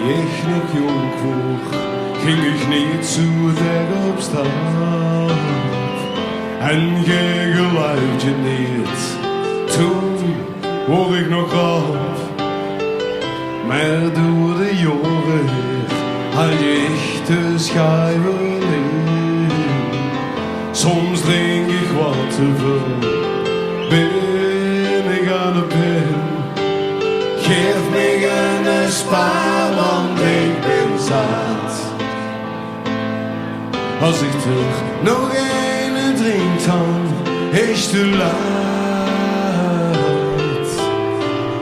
ich noch jung war, ging ich nicht zu der Obstad. En je geluid je niet, toen word ik nog af. Maar door de jaren had je echt de schijven leeg. Soms drink ik wat te veel, ben ik aan de pen. Geef me een spaar, want ik ben zat. Als ik terug nog een drink, dan is te laat.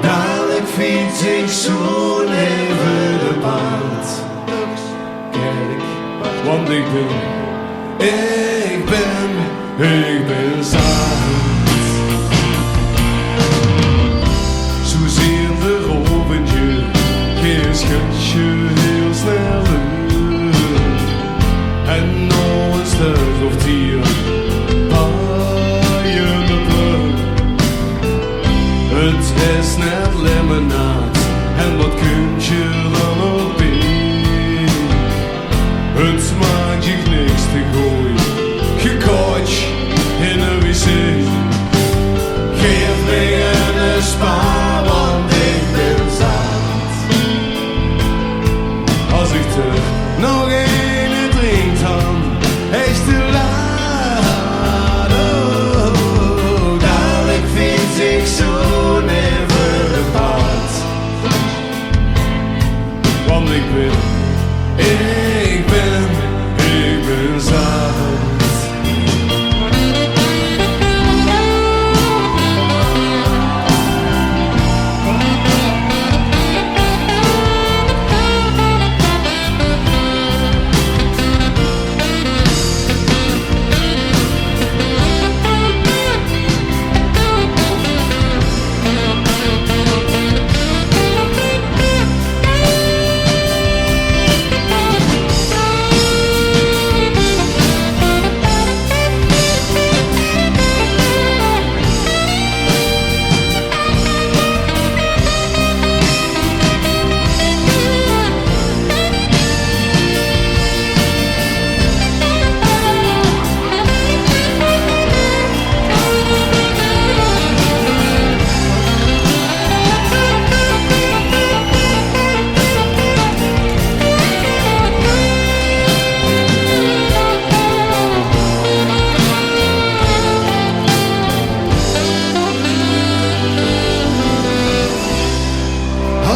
Dadelijk fiets ik zo even de pad. Kijk, want ik ben zat. Zozeer de robentje, geen schutje heel snel uit. En nog een stuk of 10 paaien de pluk. Het is net lemonade, en wat kun je dan ook bij? Het smaakt je niks te gooien, gekotsch in een wc. Geef me een spaar, want ik ben zat. Als ik terug nog een drink, dan is te laat. Oh, dadelijk fiets ik zo even de pad. Want ik ben zat.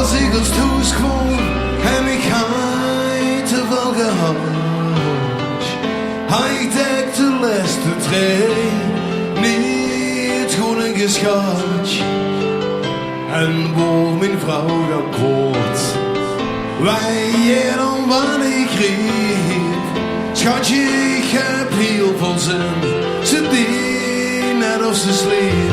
Als ik als thuis kwam en ik had te veel gehad, had ik de laatste trein niet goed geschat. En waar mijn vrouw dan kort, wij je dan wat ik riep. Schatje, ik heb heel veel zin, ze deed net of ze sliep.